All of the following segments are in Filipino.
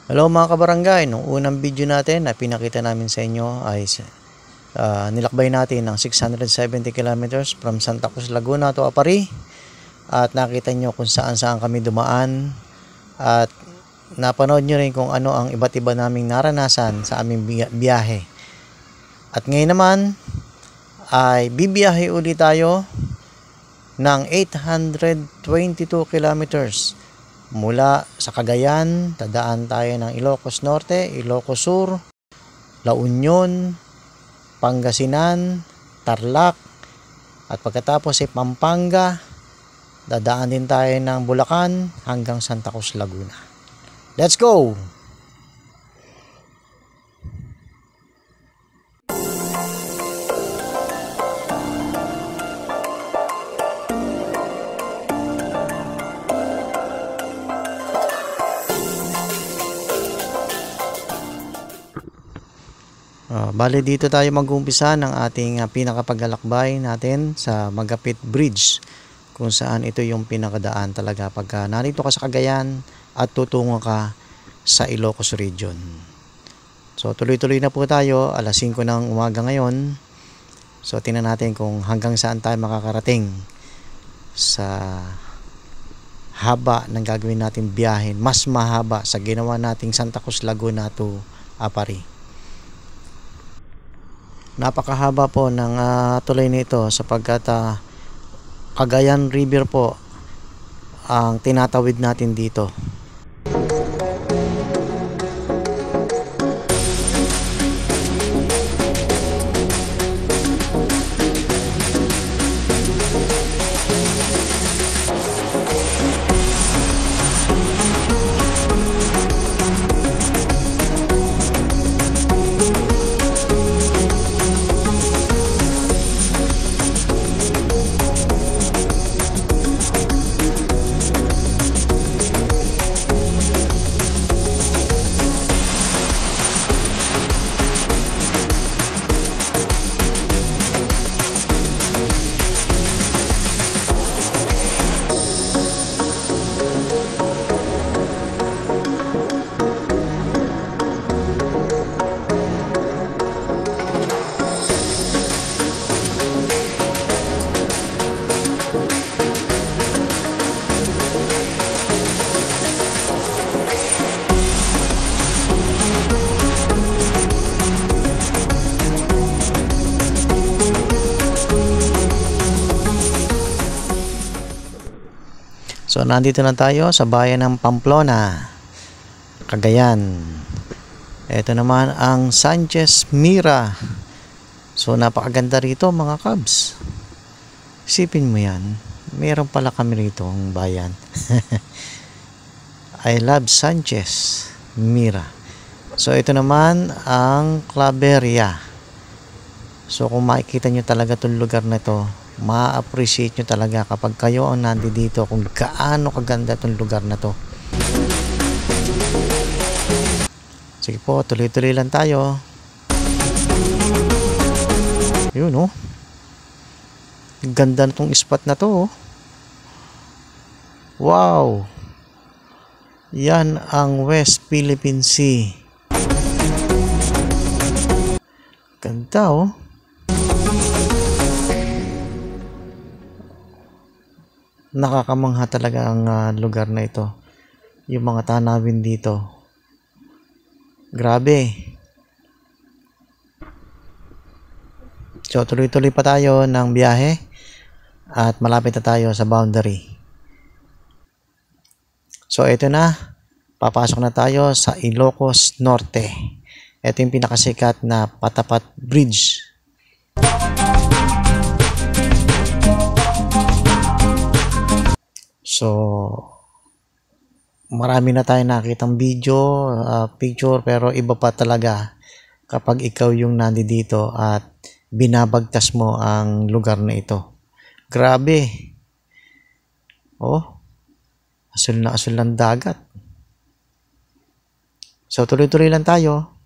Hello mga kabarangay, nung unang video natin na pinakita namin sa inyo ay nilakbay natin ng 670 kilometers from Santa Cruz, Laguna to Apari. At nakita nyo kung saan kami dumaan. At napanood nyo rin kung ano ang iba't iba naming naranasan sa aming biyahe. At ngayon naman ay bibiyahe ulit tayo ng 822 kilometers. Mula sa Cagayan, dadaan tayo ng Ilocos Norte, Ilocos Sur, La Union, Pangasinan, Tarlac, at pagkatapos ay Pampanga, dadaan din tayo ng Bulacan hanggang Santa Cruz, Laguna. Let's go! Bale dito tayo mag-uumpisa ng ating pinakapaglalakbay natin sa Magapit Bridge, kung saan ito yung pinakadaan talaga pagka narito ka sa Cagayan at tutungo ka sa Ilocos Region. So tuloy-tuloy na po tayo, alas 5 ng umaga ngayon. So tingnan natin kung hanggang saan tayo makakarating sa haba ng gagawin natin biyahe, mas mahaba sa ginawa nating Santa Cruz, Laguna to Apari. Napakahaba po ng tulay nito sapagkat Cagayan River po ang tinatawid natin dito. So nandito na tayo sa bayan ng Pamplona, Cagayan. Ito naman ang Sanchez Mira. So napakaganda rito mga kabs. Isipin mo yan, meron pala kami rito ang bayan. I love Sanchez Mira. So ito naman ang Claveria. So kung makikita nyo talaga itong lugar na ito, ma-appreciate nyo talaga kapag kayo ang nandito kung gaano kaganda itong lugar na to. Sige po, tuloy-tuloy lang tayo. Yun oh, ganda nitong spot na to oh. Wow, yan ang West Philippine Sea. Ganda oh. Nakakamangha talaga ang lugar na ito. Yung mga tanawin dito, grabe. So tuloy-tuloy pa tayo ng biyahe at malapit na tayo sa boundary. So ito na, papasok na tayo sa Ilocos Norte. Ito yung pinakasikat na patapat bridge. So marami na tayo nakitang video, picture, pero iba pa talaga kapag ikaw yung nandito at binabagtas mo ang lugar na ito. Grabe. Oh, asul ng dagat. So tuloy-tuloy lang tayo.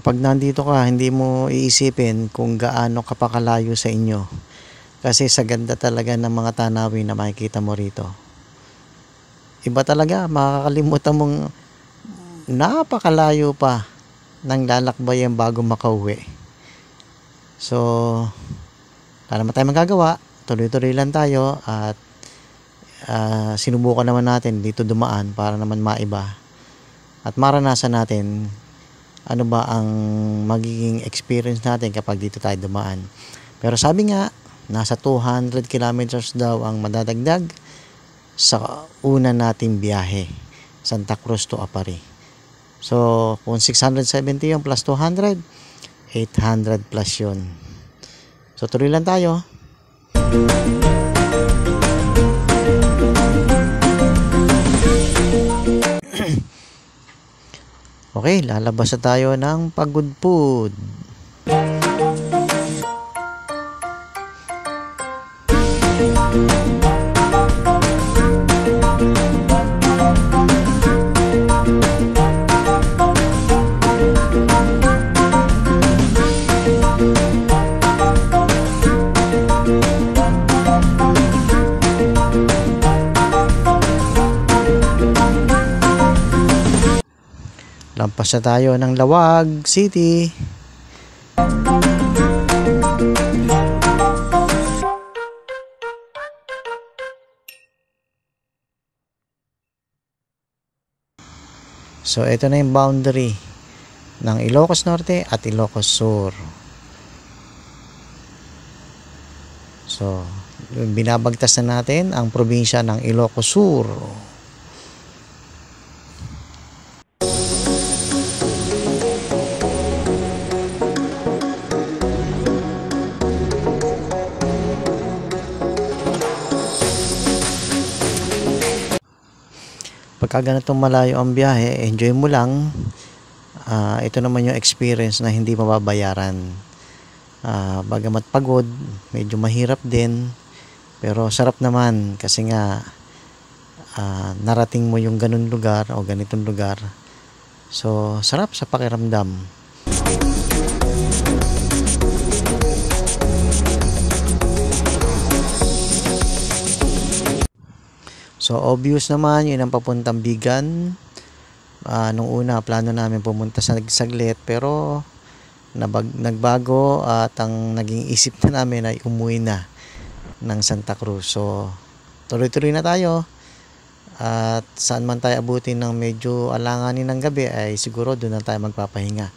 Kapag nandito ka, hindi mo iisipin kung gaano ka pa kalayo sa inyo. Kasi sa ganda talaga ng mga tanawin na makikita mo rito. Iba talaga, makakalimutan mong napakalayo pa ng lalakbayan bago makauwi. So, wala naman tayo magagawa. Tuloy-tuloy lang tayo at sinubukan naman natin dito dumaan para naman maiba. At maranasan natin ano ba ang magiging experience natin kapag dito tayo dumaan. Pero sabi nga, nasa 200 kilometers daw ang madadagdag sa una nating biyahe, Santa Cruz to Apari. So, kung 670 yung plus 200, 800 plus yun. So, tuloy lang tayo. Okay, lalabas na tayo ng Pagudpud. Lampas na tayo ng Lawag City. So, ito na yung boundary ng Ilocos Norte at Ilocos Sur. So, binabagtas na natin ang probinsya ng Ilocos Sur. Pagka ganitong malayo ang biyahe, enjoy mo lang. Ito naman yung experience na hindi mababayaran. Bagamat pagod, medyo mahirap din, pero sarap naman kasi nga narating mo yung ganun lugar o ganitong lugar. So, sarap sa pakiramdam. So, obvious naman, yun ang papuntang Bigan. Nung una, plano namin pumunta sa saglit, pero nagbago at ang naging isip na namin ay umuwi na ng Santa Cruz. So, tuloy-tuloy na tayo. At saan man tayo abutin ng medyo alanganin ng gabi, ay siguro doon na tayo magpapahinga.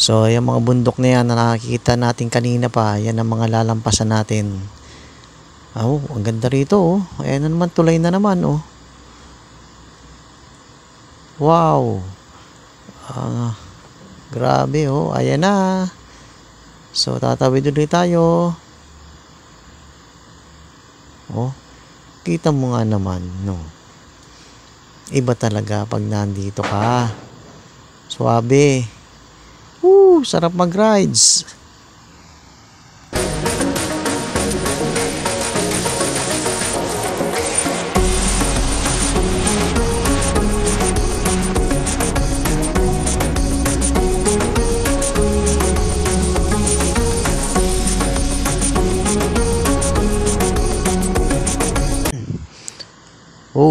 So, yung mga bundok na yan na nakikita natin kanina pa, yan ang mga lalampasan natin. Oh, ang ganda rito, oh. Ayan na naman, tulay na naman, oh. Wow. Grabe, oh. Ayan na. So, tatawid ulit tayo. Oh, kita mo nga naman, no. Iba talaga pag nandito ka. Suwabe. Sarap mag-rides.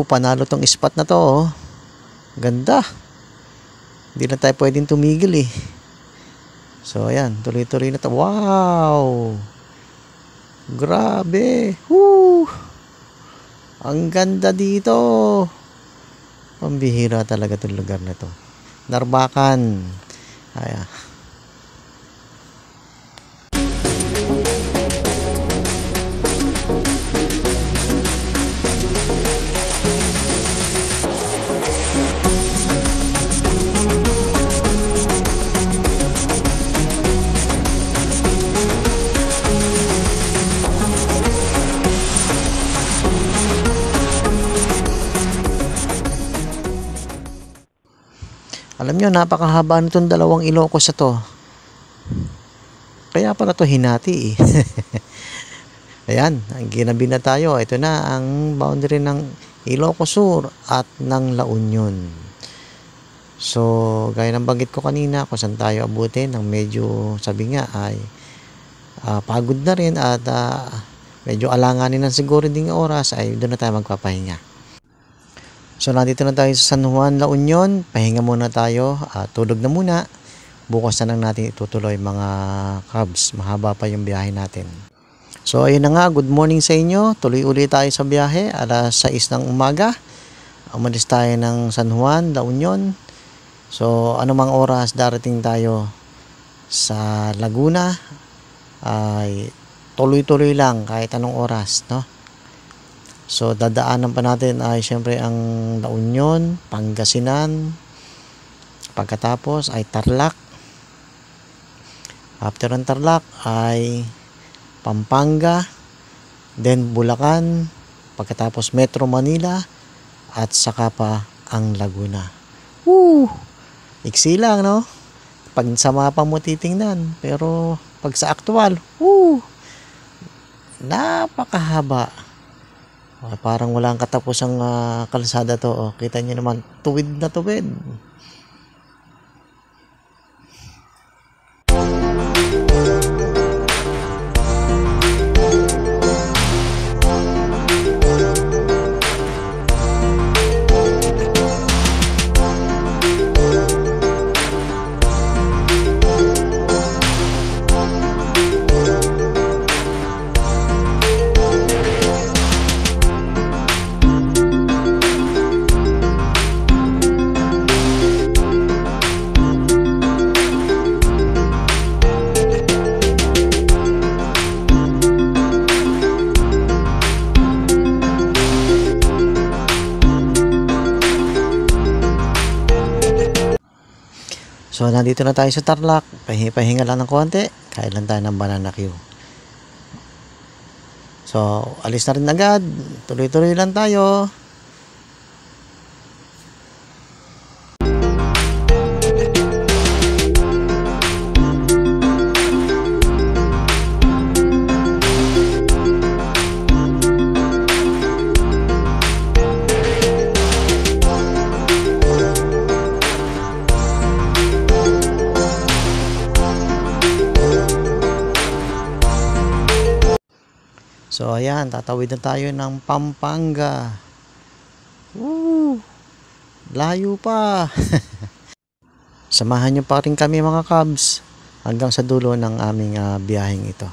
Panalo tong spot na to, oh. Ganda. Hindi na tayo pwedeng tumigil, eh. So, ayan. Tuloy-tuloy na ito. Wow! Grabe! Woo! Ang ganda dito! Pambihira talaga itong lugar na ito. Narbacan. Ayan. Alam nyo, napakahaba nitong dalawang Ilocos na to. Kaya pala to hinati eh. Ayan, ginabi na tayo. Ito na ang boundary ng Ilocos Sur at ng La Union. So, gaya ng banggit ko kanina, kung saan tayo abutin ng medyo, sabi nga ay pagod na rin at medyo alanganin ng siguro ding oras, ay doon na tayo magpapahinga. So, nandito na tayo sa San Juan, La Union. Pahinga muna tayo at tulog na muna. Bukas na lang natin itutuloy mga Cubs. Mahaba pa yung biyahe natin. So ayun na nga, good morning sa inyo. Tuloy ulit tayo sa biyahe. Alas 6 ng umaga. Umalis tayo ng San Juan, La Union. So anumang oras darating tayo sa Laguna, ay tuloy-tuloy lang kahit anong oras, no? So dadaanan pa natin ay syempre ang La Union, Pangasinan. Pagkatapos ay Tarlac. After ng Tarlac ay Pampanga, then Bulacan, pagkatapos Metro Manila, at saka pa ang Laguna. Woo! Iksi lang, no? Pag sa mapa mo titingnan, pero pag sa aktual, woo! Napakahaba. Parang walang katapusang kalsada to. Oh, kita niyo naman, tuwid na tuwid. So, nandito na tayo sa Tarlac. Pahinga lang ng konti. Kain lang tayo ng banana Q. So, alis na rin agad. Tuloy-tuloy lang tayo. So ayan, tatawid na tayo ng Pampanga. Woo! Layo pa. Samahan nyo pa rin kami mga Cubs hanggang sa dulo ng aming biyaheng ito.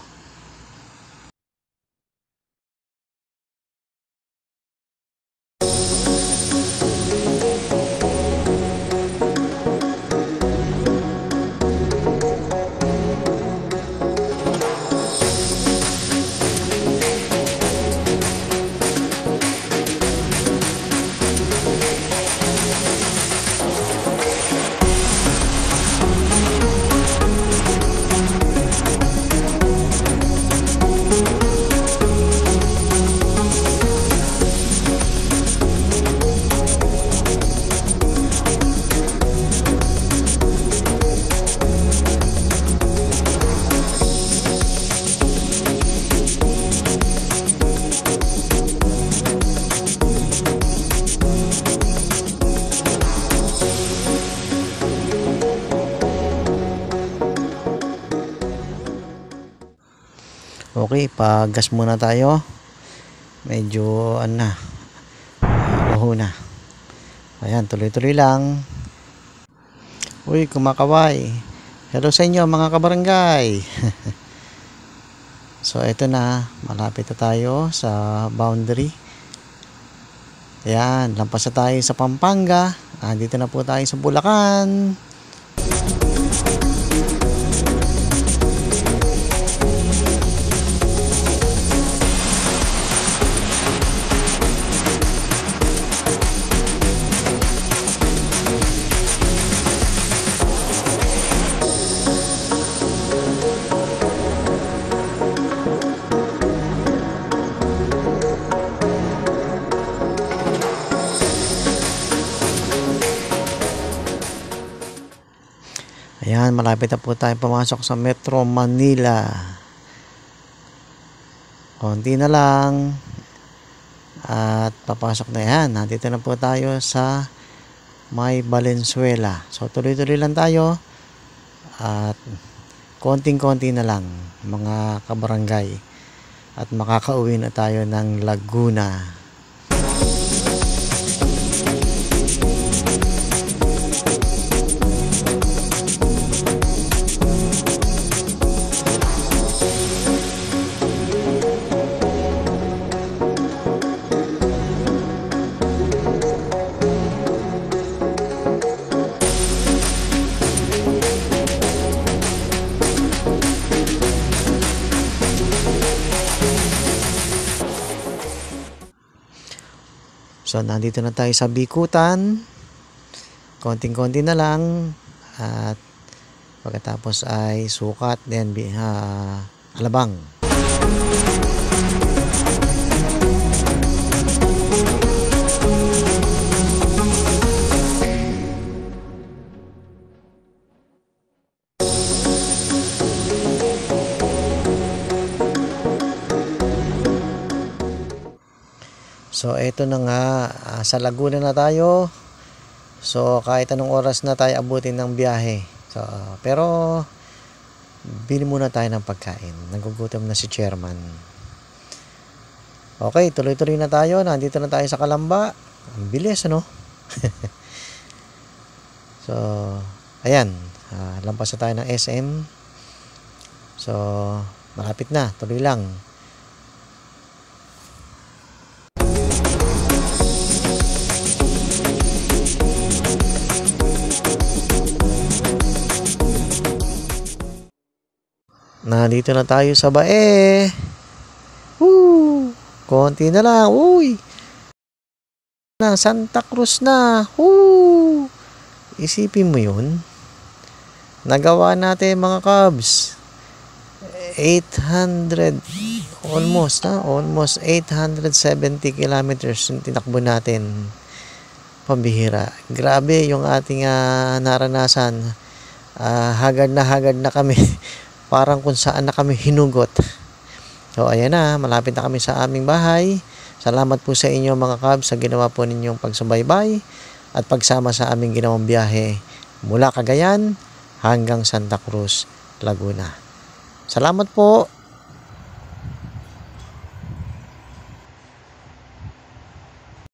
Okay, pag-gas muna tayo. Medyo na. Ayan, tuloy-tuloy lang. Uy, kumakaway. Hello sa inyo mga kabarangay. So, ito na. Malapit na tayo sa boundary. Ayan, lampas na tayo sa Pampanga. Dito na po tayo sa Bulacan. Ayan, malapit na po tayo pumasok sa Metro Manila. Konti na lang. At papasok na yan. Nandito na po tayo sa May Valenzuela. So tuloy-tuloy lang tayo. At konting-konti na lang mga kabarangay. At makakauwi na tayo ng Laguna. So, nandito na tayo sa Bikutan. Konting-konti na lang. At pagkatapos ay Sukat. Then, Alabang. So, eto na nga, sa Laguna na tayo. So, kahit anong oras na tayo abutin ng biyahe. So, pero, bili muna tayo ng pagkain. Nagugutom na si Chairman. Okay, tuloy-tuloy na tayo. Nandito na tayo sa Calamba. Ang bilis, ano? So, ayan. Lampas na tayo ng SM. So, malapit na. Tuloy lang. Nandito na tayo sa Bae. Woo! Konti na lang. Uy! Na Santa Cruz na. Woo! Isipin mo yun. Nagawa natin mga Cubs. 800 almost 870 kilometers yung tinakbo natin. Pambihira. Grabe yung ating naranasan. Hagad na kami. Parang kung saan na kami hinugot. So, ayan na. Malapit na kami sa aming bahay. Salamat po sa inyo mga Cubs sa ginawa po ninyong pagsubaybay at pagsama sa aming ginawang biyahe mula Cagayan hanggang Santa Cruz, Laguna. Salamat po.